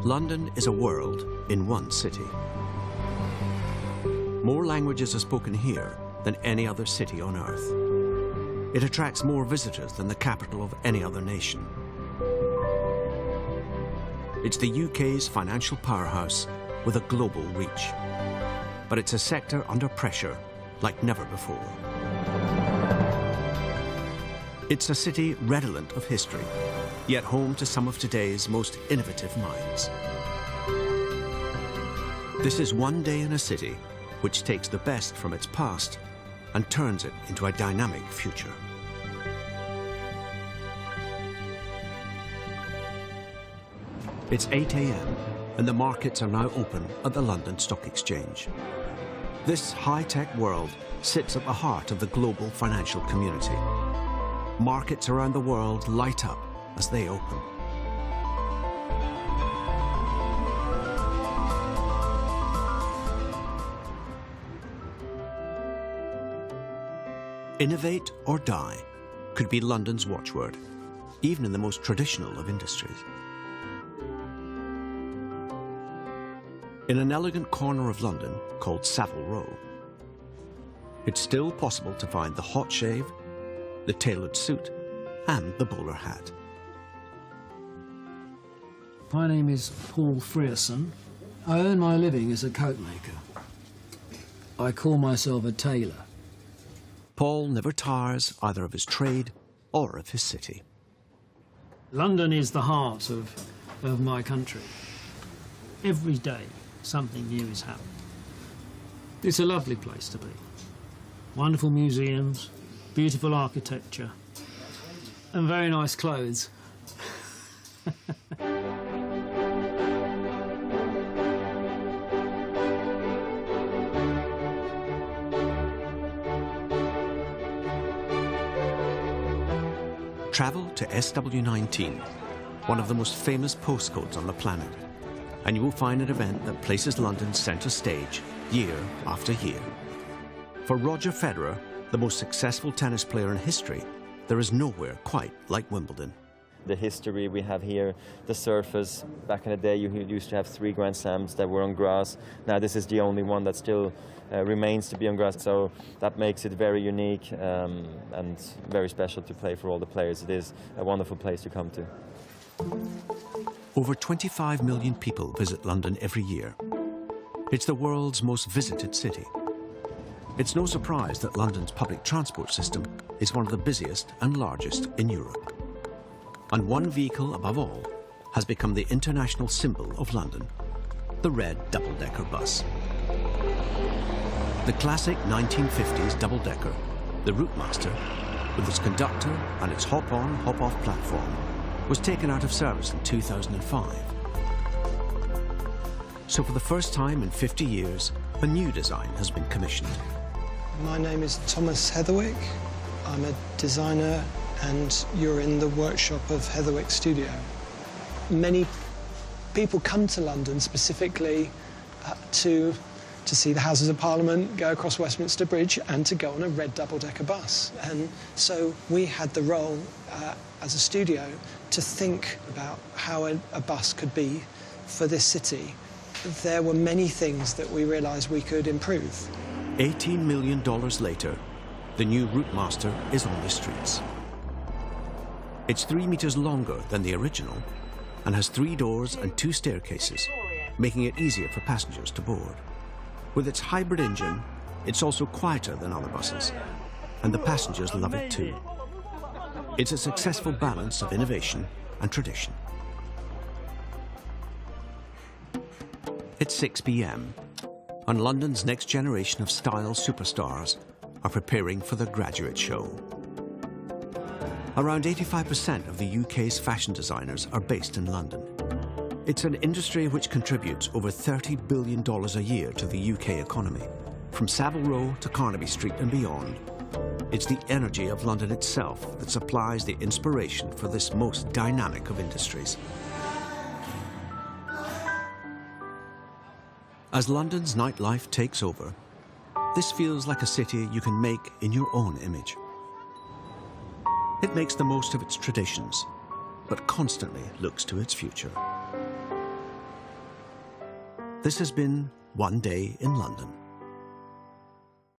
London is a world in one city. More languages are spoken here than any other city on earth. It attracts more visitors than the capital of any other nation. It's the UK's financial powerhouse with a global reach. But it's a sector under pressure like never before. It's a city redolent of history, yet home to some of today's most innovative minds. This is one day in a city which takes the best from its past and turns it into a dynamic future. It's 8 a.m. and the markets are now open at the London Stock Exchange. This high-tech world sits at the heart of the global financial community. Markets around the world light up as they open. Innovate or die could be London's watchword, even in the most traditional of industries. In an elegant corner of London called Savile Row, it's still possible to find the hot shave, the tailored suit, and the bowler hat. My name is Paul Frierson. I earn my living as a coat maker. I call myself a tailor. Paul never tires either of his trade or of his city. London is the heart of my country. Every day, something new is happening. It's a lovely place to be. Wonderful museums, beautiful architecture, and very nice clothes. Travel to SW19, one of the most famous postcodes on the planet, and you will find an event that places London centre stage year after year. For Roger Federer, the most successful tennis player in history, there is nowhere quite like Wimbledon. The history we have here, the surface. Back in the day, you used to have 3 Grand Slams that were on grass. Now this is the only one that still remains to be on grass, so that makes it very unique and very special to play for all the players. It is a wonderful place to come to. Over 25 million people visit London every year. It's the world's most visited city. It's no surprise that London's public transport system is one of the busiest and largest in Europe. And one vehicle above all has become the international symbol of London, the red double-decker bus. The classic 1950s double-decker, the Routemaster, with its conductor and its hop-on, hop-off platform, was taken out of service in 2005. So for the first time in 50 years, a new design has been commissioned. My name is Thomas Heatherwick. I'm a designer and you're in the workshop of Heatherwick Studio. Many people come to London specifically to see the Houses of Parliament, go across Westminster Bridge and to go on a red double-decker bus. And so we had the role as a studio to think about how a bus could be for this city. There were many things that we realised we could improve. $18 million later, the new Routemaster is on the streets. It's 3 meters longer than the original and has 3 doors and 2 staircases, making it easier for passengers to board. With its hybrid engine, it's also quieter than other buses, and the passengers love it too. It's a successful balance of innovation and tradition. It's 6 p.m, and London's next generation of style superstars are preparing for the graduate show. Around 85% of the UK's fashion designers are based in London. It's an industry which contributes over $30 billion a year to the UK economy. From Savile Row to Carnaby Street and beyond, it's the energy of London itself that supplies the inspiration for this most dynamic of industries. As London's nightlife takes over, this feels like a city you can make in your own image. It makes the most of its traditions, but constantly looks to its future. This has been One Day in London.